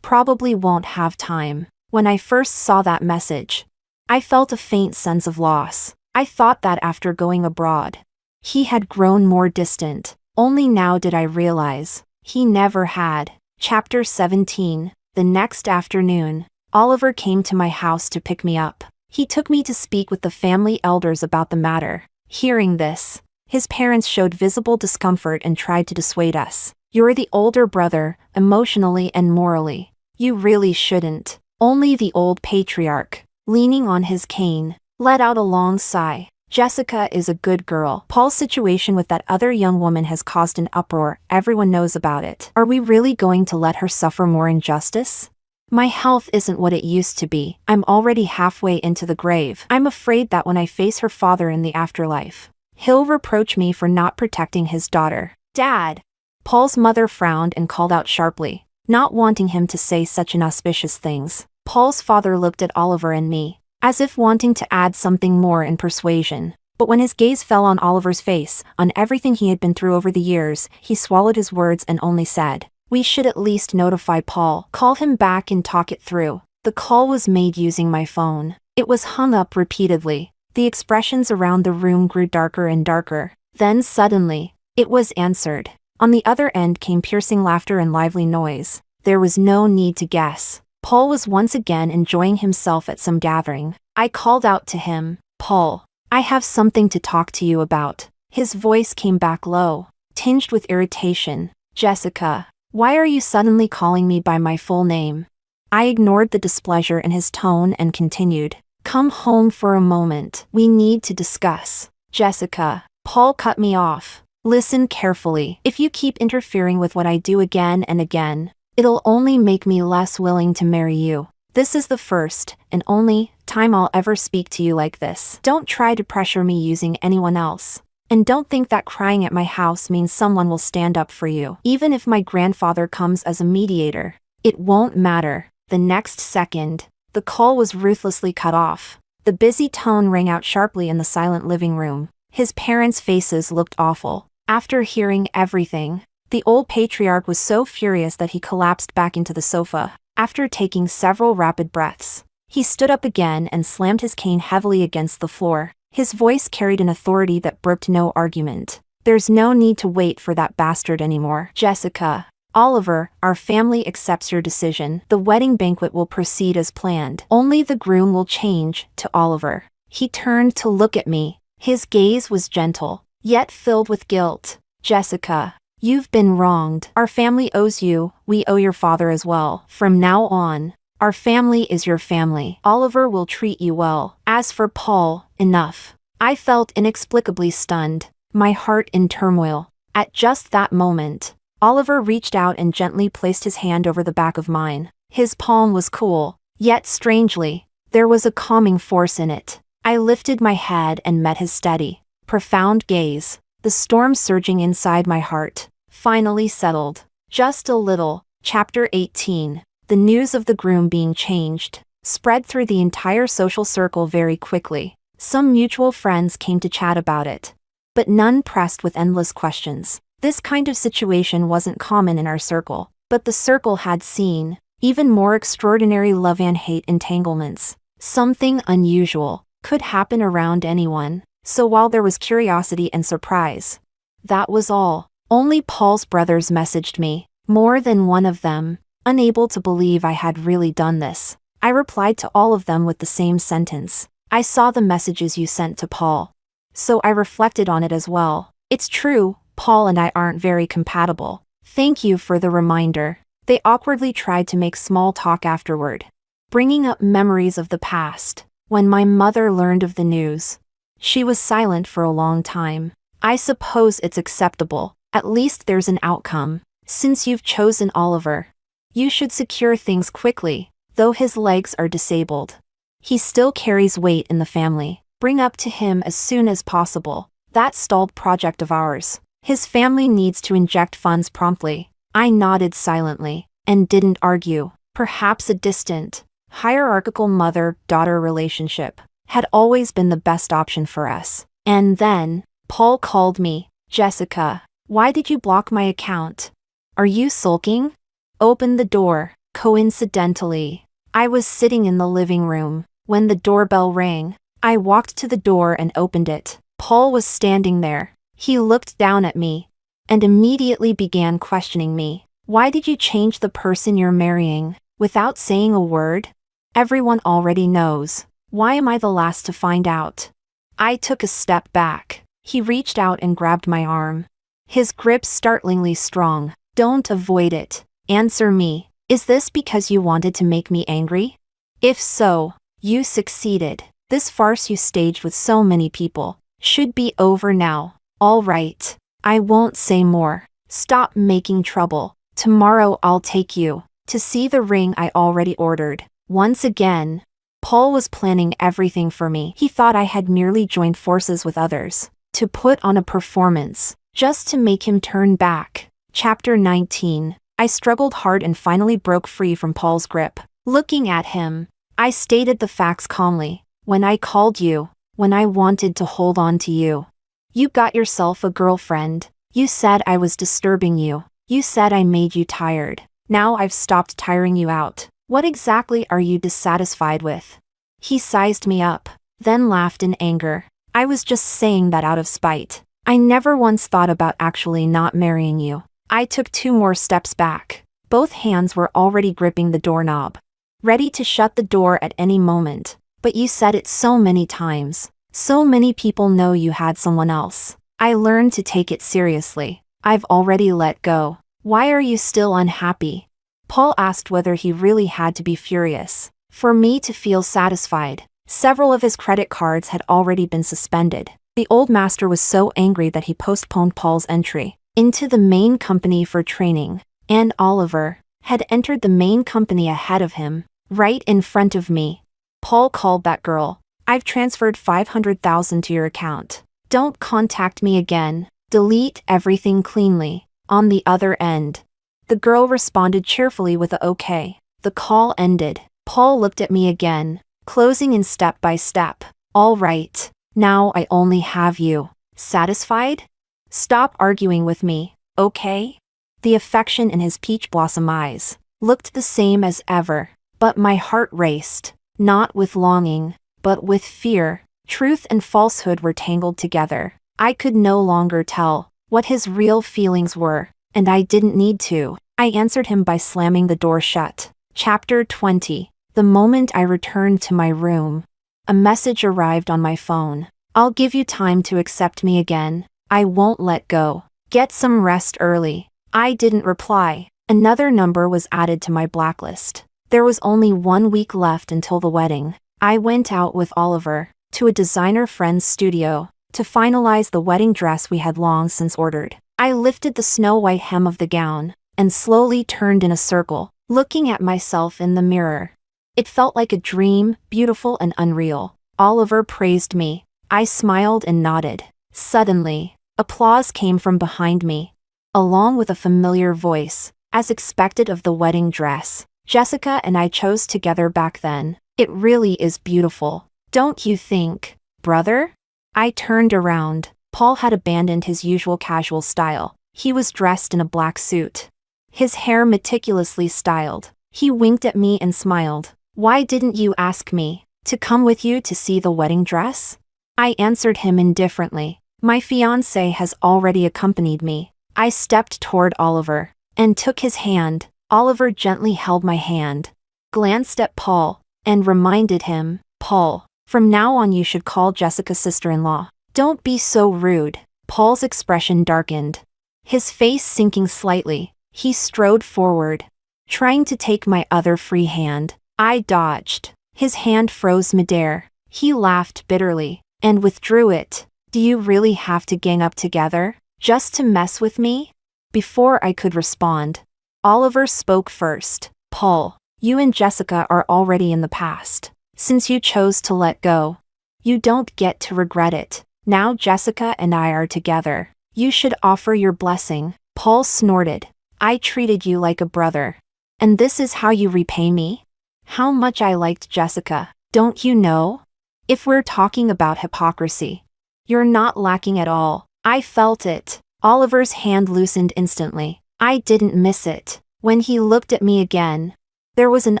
Probably won't have time. When I first saw that message, I felt a faint sense of loss. I thought that after going abroad, he had grown more distant. Only now did I realize he never had. Chapter 17. The next afternoon, Oliver came to my house to pick me up. He took me to speak with the family elders about the matter. Hearing this, his parents showed visible discomfort and tried to dissuade us. You're the older brother, emotionally and morally. You really shouldn't. Only the old patriarch, leaning on his cane, let out a long sigh. Jessica is a good girl. Paul's situation with that other young woman has caused an uproar. Everyone knows about it. Are we really going to let her suffer more injustice? My health isn't what it used to be. I'm already halfway into the grave. I'm afraid that when I face her father in the afterlife, he'll reproach me for not protecting his daughter. Dad! Paul's mother frowned and called out sharply, not wanting him to say such inauspicious things. Paul's father looked at Oliver and me, as if wanting to add something more in persuasion. But when his gaze fell on Oliver's face, on everything he had been through over the years, he swallowed his words and only said, we should at least notify Paul, call him back and talk it through. The call was made using my phone. It was hung up repeatedly. The expressions around the room grew darker and darker. Then suddenly, it was answered. On the other end came piercing laughter and lively noise. There was no need to guess. Paul was once again enjoying himself at some gathering. I called out to him, Paul, I have something to talk to you about. His voice came back low, tinged with irritation. Jessica, why are you suddenly calling me by my full name? I ignored the displeasure in his tone and continued, come home for a moment. We need to discuss. Jessica, Paul cut me off. Listen carefully. If you keep interfering with what I do again and again, it'll only make me less willing to marry you. This is the first and only time I'll ever speak to you like this. Don't try to pressure me using anyone else. And don't think that crying at my house means someone will stand up for you. Even if my grandfather comes as a mediator, it won't matter. The next second, the call was ruthlessly cut off. The busy tone rang out sharply in the silent living room. His parents' faces looked awful. After hearing everything, the old patriarch was so furious that he collapsed back into the sofa. After taking several rapid breaths, he stood up again and slammed his cane heavily against the floor. His voice carried an authority that brooked no argument. There's no need to wait for that bastard anymore. Jessica, Oliver, our family accepts your decision. The wedding banquet will proceed as planned. Only the groom will change, to Oliver. He turned to look at me. His gaze was gentle, yet filled with guilt. Jessica, you've been wronged. Our family owes you. We owe your father as well. From now on, our family is your family. Oliver will treat you well. As for Paul, enough. I felt inexplicably stunned, my heart in turmoil. At just that moment, Oliver reached out and gently placed his hand over the back of mine. His palm was cool, yet strangely, there was a calming force in it. I lifted my head and met his steady, profound gaze. The storm surging inside my heart finally settled. Just a little. Chapter 18. The news of the groom being changed spread through the entire social circle very quickly. Some mutual friends came to chat about it, but none pressed with endless questions. This kind of situation wasn't common in our circle, but the circle had seen even more extraordinary love and hate entanglements. Something unusual could happen around anyone. So while there was curiosity and surprise, that was all. Only Paul's brothers messaged me, more than one of them, unable to believe I had really done this. I replied to all of them with the same sentence. I saw the messages you sent to Paul. So I reflected on it as well. It's true, Paul and I aren't very compatible. Thank you for the reminder. They awkwardly tried to make small talk afterward, bringing up memories of the past. When my mother learned of the news, she was silent for a long time. I suppose it's acceptable. At least there's an outcome. Since you've chosen Oliver, you should secure things quickly, though his legs are disabled. He still carries weight in the family. Bring up to him as soon as possible. That stalled project of ours. His family needs to inject funds promptly. I nodded silently, and didn't argue. Perhaps a distant, hierarchical mother-daughter relationship had always been the best option for us. And then, Paul called me. Jessica, why did you block my account? Are you sulking? Open the door. Coincidentally, I was sitting in the living room when the doorbell rang. I walked to the door and opened it. Paul was standing there. He looked down at me and immediately began questioning me. Why did you change the person you're marrying without saying a word? Everyone already knows. Why am I the last to find out? I took a step back. He reached out and grabbed my arm. His grip startlingly strong. Don't avoid it. Answer me. Is this because you wanted to make me angry? If so, you succeeded. This farce you staged with so many people should be over now. All right. I won't say more. Stop making trouble. Tomorrow I'll take you to see the ring I already ordered. Once again, Paul was planning everything for me. He thought I had merely joined forces with others to put on a performance, just to make him turn back. Chapter 19. I struggled hard and finally broke free from Paul's grip. Looking at him, I stated the facts calmly. When I called you, when I wanted to hold on to you, you got yourself a girlfriend. You said I was disturbing you. You said I made you tired. Now I've stopped tiring you out. What exactly are you dissatisfied with? He sized me up, then laughed in anger. I was just saying that out of spite. I never once thought about actually not marrying you. I took 2 more steps back. Both hands were already gripping the doorknob, ready to shut the door at any moment. But you said it so many times. So many people know you had someone else. I learned to take it seriously. I've already let go. Why are you still unhappy? Paul asked whether he really had to be furious for me to feel satisfied. Several of his credit cards had already been suspended. The old master was so angry that he postponed Paul's entry into the main company for training, and Oliver had entered the main company ahead of him, right in front of me. Paul called that girl. I've transferred 500,000 to your account. Don't contact me again. Delete everything cleanly. On the other end, the girl responded cheerfully with a okay. The call ended. Paul looked at me again, closing in step by step. All right. Now I only have you. Satisfied? Stop arguing with me, okay? The affection in his peach blossom eyes looked the same as ever, but my heart raced, not with longing, but with fear. Truth and falsehood were tangled together. I could no longer tell what his real feelings were, and I didn't need to. I answered him by slamming the door shut. Chapter 20. The moment I returned to my room, a message arrived on my phone. I'll give you time to accept me again. I won't let go. Get some rest early. I didn't reply. Another number was added to my blacklist. There was only 1 week left until the wedding. I went out with Oliver to a designer friend's studio to finalize the wedding dress we had long since ordered. I lifted the snow-white hem of the gown and slowly turned in a circle, looking at myself in the mirror. It felt like a dream, beautiful and unreal. Oliver praised me. I smiled and nodded. Suddenly, applause came from behind me, along with a familiar voice, as expected of the wedding dress Jessica and I chose together back then. It really is beautiful, don't you think, brother? I turned around. Paul had abandoned his usual casual style. He was dressed in a black suit, his hair meticulously styled. He winked at me and smiled. Why didn't you ask me to come with you to see the wedding dress? I answered him indifferently. My fiancé has already accompanied me. I stepped toward Oliver and took his hand. Oliver gently held my hand, glanced at Paul, and reminded him, Paul, from now on you should call Jessica sister-in-law. Don't be so rude. Paul's expression darkened, his face sinking slightly. He strode forward, trying to take my other free hand. I dodged. His hand froze midair. He laughed bitterly and withdrew it. Do you really have to gang up together, just to mess with me? Before I could respond, Oliver spoke first. Paul, you and Jessica are already in the past. Since you chose to let go, you don't get to regret it. Now Jessica and I are together. You should offer your blessing. Paul snorted. I treated you like a brother. And this is how you repay me? How much I liked Jessica, don't you know? If we're talking about hypocrisy, you're not lacking at all. I felt it. Oliver's hand loosened instantly. I didn't miss it. When he looked at me again, there was an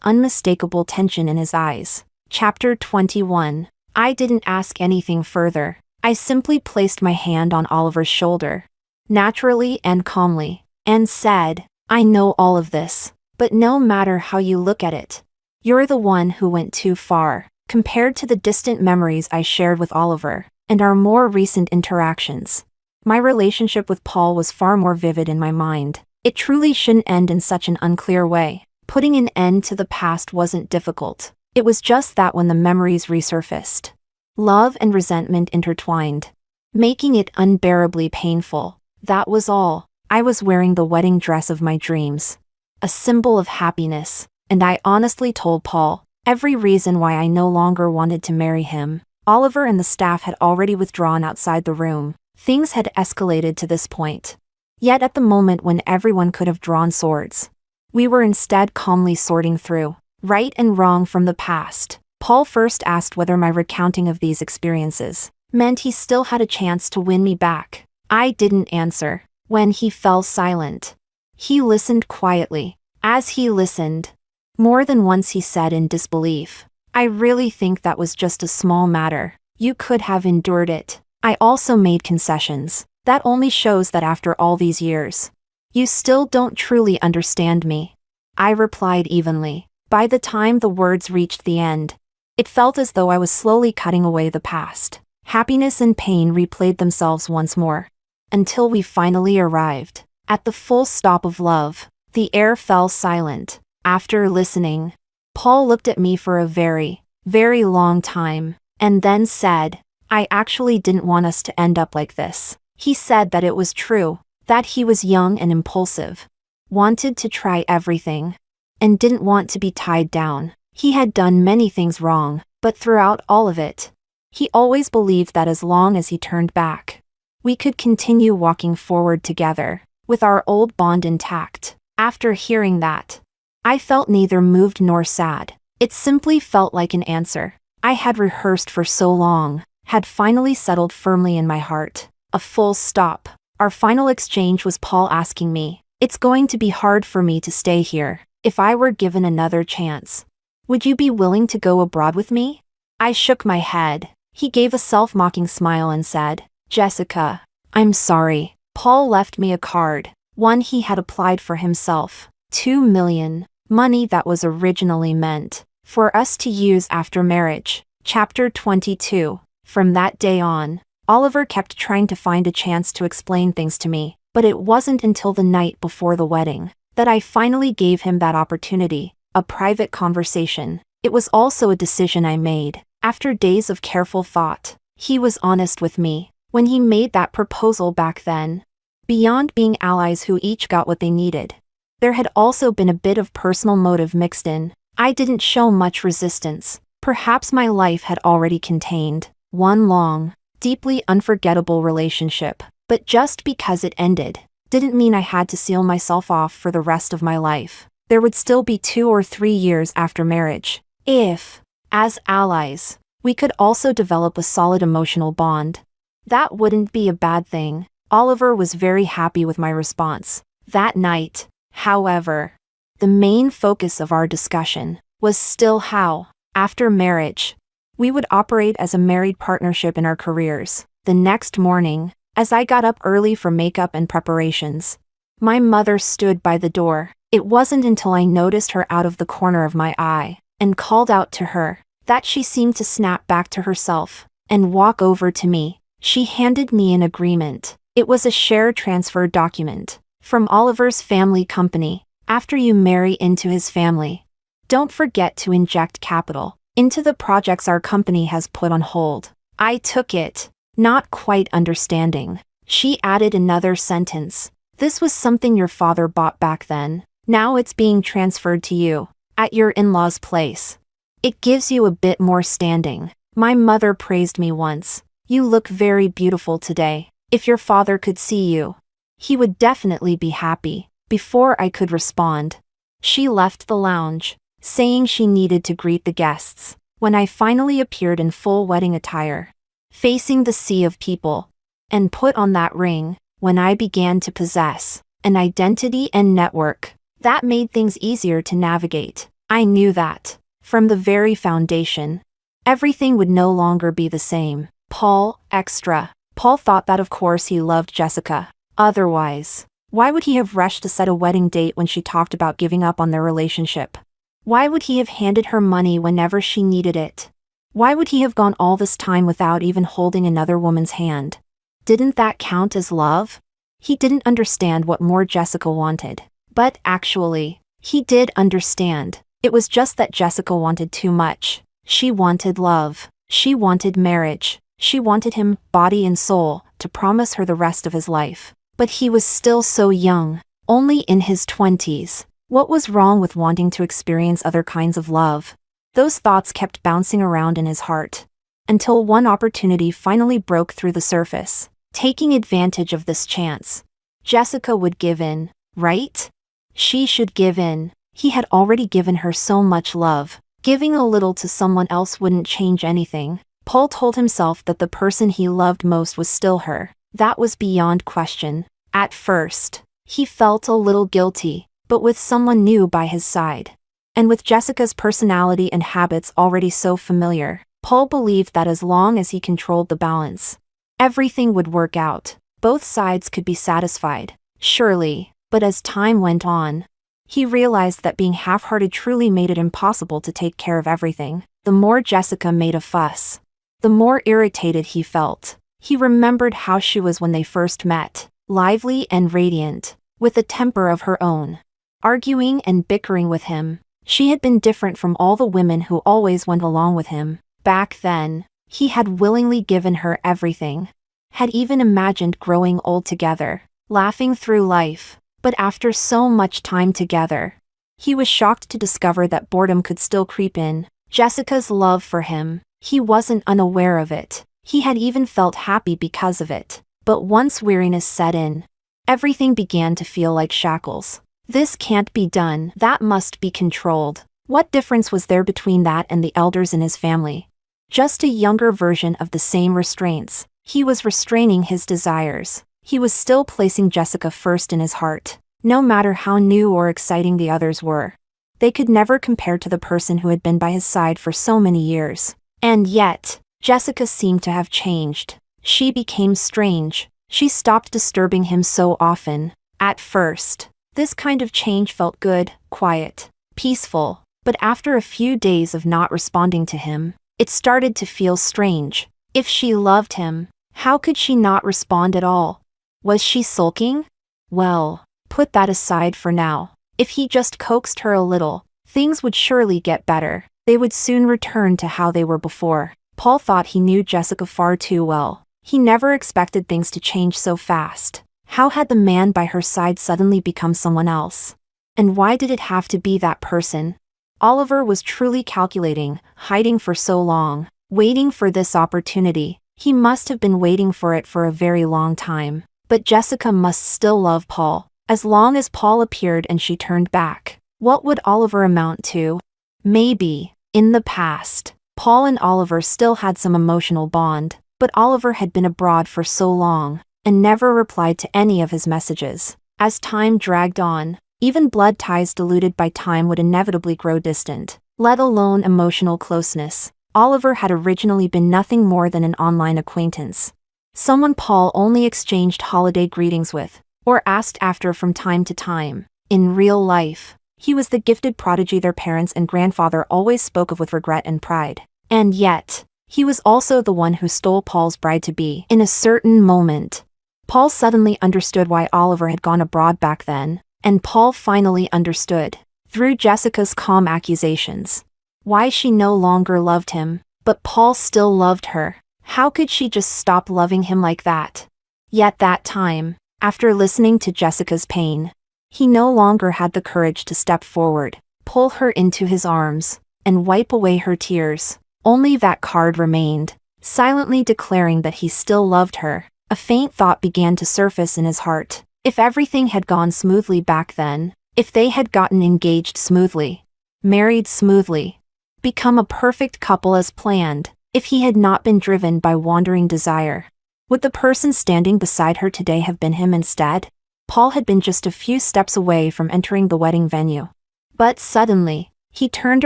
unmistakable tension in his eyes. Chapter 21. I didn't ask anything further. I simply placed my hand on Oliver's shoulder, naturally and calmly, and said, I know all of this, but no matter how you look at it, you're the one who went too far, compared to the distant memories I shared with Oliver, and our more recent interactions. My relationship with Paul was far more vivid in my mind. It truly shouldn't end in such an unclear way. Putting an end to the past wasn't difficult. It was just that when the memories resurfaced, love and resentment intertwined, making it unbearably painful. That was all. I was wearing the wedding dress of my dreams, a symbol of happiness, and I honestly told Paul every reason why I no longer wanted to marry him. Oliver and the staff had already withdrawn outside the room. Things had escalated to this point. Yet at the moment when everyone could have drawn swords, we were instead calmly sorting through right and wrong from the past. Paul first asked whether my recounting of these experiences meant he still had a chance to win me back. I didn't answer. When he fell silent, he listened quietly. As he listened, more than once he said in disbelief, I really think that was just a small matter. You could have endured it. I also made concessions. That only shows that after all these years, you still don't truly understand me. I replied evenly. By the time the words reached the end, it felt as though I was slowly cutting away the past. Happiness and pain replayed themselves once more, until we finally arrived at the full stop of love. The air fell silent. After listening, Paul looked at me for a very, very long time, and then said, I actually didn't want us to end up like this. He said that it was true, that he was young and impulsive, wanted to try everything, and didn't want to be tied down. He had done many things wrong, but throughout all of it, he always believed that as long as he turned back, we could continue walking forward together, with our old bond intact. After hearing that, I felt neither moved nor sad. It simply felt like an answer I had rehearsed for so long, had finally settled firmly in my heart. A full stop. Our final exchange was Paul asking me, it's going to be hard for me to stay here. If I were given another chance, would you be willing to go abroad with me? I shook my head. He gave a self-mocking smile and said, Jessica, I'm sorry. Paul left me a card, one he had applied for himself. 2 million, money that was originally meant for us to use after marriage. Chapter 22. From that day on, Oliver kept trying to find a chance to explain things to me, but it wasn't until the night before the wedding that I finally gave him that opportunity, a private conversation. It was also a decision I made. After days of careful thought, he was honest with me when he made that proposal back then. Beyond being allies who each got what they needed, there had also been a bit of personal motive mixed in. I didn't show much resistance. Perhaps my life had already contained one long, deeply unforgettable relationship, but just because it ended didn't mean I had to seal myself off for the rest of my life. There would still be 2 or 3 years after marriage. If, as allies, we could also develop a solid emotional bond, that wouldn't be a bad thing. Oliver was very happy with my response. That night, however, the main focus of our discussion was still how, after marriage, we would operate as a married partnership in our careers. The next morning, as I got up early for makeup and preparations, my mother stood by the door. It wasn't until I noticed her out of the corner of my eye and called out to her that she seemed to snap back to herself and walk over to me. She handed me an agreement. It was a share transfer document from Oliver's family company. After you marry into his family, don't forget to inject capital into the projects our company has put on hold. I took it, Not quite understanding. She added another sentence. This was something your father bought back then. Now it's being transferred to you. At your in-laws' place. It gives you a bit more standing. My mother praised me once. You look very beautiful today. If your father could see you, he would definitely be happy. Before I could respond, she left the lounge, saying she needed to greet the guests. When I finally appeared in full wedding attire, facing the sea of people, and put on that ring, when I began to possess an identity and network, that made things easier to navigate. I knew that, from the very foundation, everything would no longer be the same. Paul, extra. Paul thought that of course he loved Jessica. Otherwise, why would he have rushed to set a wedding date when she talked about giving up on their relationship? Why would he have handed her money whenever she needed it? Why would he have gone all this time without even holding another woman's hand? Didn't that count as love? He didn't understand what more Jessica wanted. But actually, he did understand. It was just that Jessica wanted too much. She wanted love. She wanted marriage. She wanted him, body and soul, to promise her the rest of his life. But he was still so young, only in his 20s. What was wrong with wanting to experience other kinds of love? Those thoughts kept bouncing around in his heart, until one opportunity finally broke through the surface. Taking advantage of this chance, Jessica would give in, right? She should give in. He had already given her so much love. Giving a little to someone else wouldn't change anything. Paul told himself that the person he loved most was still her. That was beyond question. At first, he felt a little guilty, but with someone new by his side, and with Jessica's personality and habits already so familiar, Paul believed that as long as he controlled the balance, everything would work out. Both sides could be satisfied, surely. But as time went on, he realized that being half-hearted truly made it impossible to take care of everything. The more Jessica made a fuss, the more irritated he felt. He remembered how she was when they first met, lively and radiant, with a temper of her own. Arguing and bickering with him, she had been different from all the women who always went along with him. Back then, he had willingly given her everything, had even imagined growing old together, laughing through life. But after so much time together, he was shocked to discover that boredom could still creep in. Jessica's love for him, he wasn't unaware of it. He had even felt happy because of it. But once weariness set in, everything began to feel like shackles. This can't be done. That must be controlled. What difference was there between that and the elders in his family? Just a younger version of the same restraints. He was restraining his desires. He was still placing Jessica first in his heart. No matter how new or exciting the others were, they could never compare to the person who had been by his side for so many years. And yet, Jessica seemed to have changed. She became strange. She stopped disturbing him so often. At first, this kind of change felt good, quiet, peaceful. But after a few days of not responding to him, it started to feel strange. If she loved him, how could she not respond at all? Was she sulking? Well, put that aside for now. If he just coaxed her a little, things would surely get better. They would soon return to how they were before. Paul thought he knew Jessica far too well. He never expected things to change so fast. How had the man by her side suddenly become someone else? And why did it have to be that person? Oliver was truly calculating, hiding for so long, waiting for this opportunity. He must have been waiting for it for a very long time. But Jessica must still love Paul. As long as Paul appeared and she turned back, what would Oliver amount to? Maybe, in the past, Paul and Oliver still had some emotional bond, but Oliver had been abroad for so long, and never replied to any of his messages. As time dragged on, even blood ties diluted by time would inevitably grow distant, let alone emotional closeness. Oliver had originally been nothing more than an online acquaintance. Someone Paul only exchanged holiday greetings with, or asked after from time to time. In real life, he was the gifted prodigy their parents and grandfather always spoke of with regret and pride. And yet, he was also the one who stole Paul's bride-to-be. In a certain moment, Paul suddenly understood why Oliver had gone abroad back then, and Paul finally understood, through Jessica's calm accusations, why she no longer loved him. But Paul still loved her. How could she just stop loving him like that? Yet that time, after listening to Jessica's pain, he no longer had the courage to step forward, pull her into his arms, and wipe away her tears. Only that card remained, silently declaring that he still loved her. A faint thought began to surface in his heart. If everything had gone smoothly back then, if they had gotten engaged smoothly, married smoothly, become a perfect couple as planned, if he had not been driven by wandering desire, would the person standing beside her today have been him instead? Paul had been just a few steps away from entering the wedding venue. But suddenly, he turned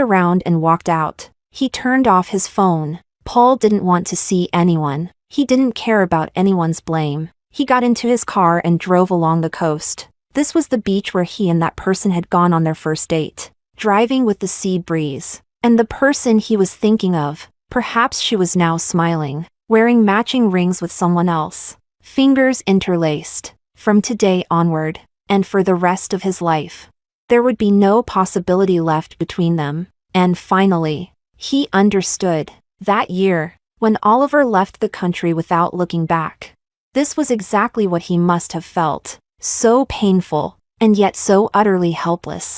around and walked out. He turned off his phone. Paul didn't want to see anyone. He didn't care about anyone's blame. He got into his car and drove along the coast. This was the beach where he and that person had gone on their first date. Driving with the sea breeze. And the person he was thinking of, perhaps she was now smiling, wearing matching rings with someone else. Fingers interlaced. From today onward, and for the rest of his life, there would be no possibility left between them. And finally, he understood. That year, when Oliver left the country without looking back. This was exactly what he must have felt. So painful, and yet so utterly helpless.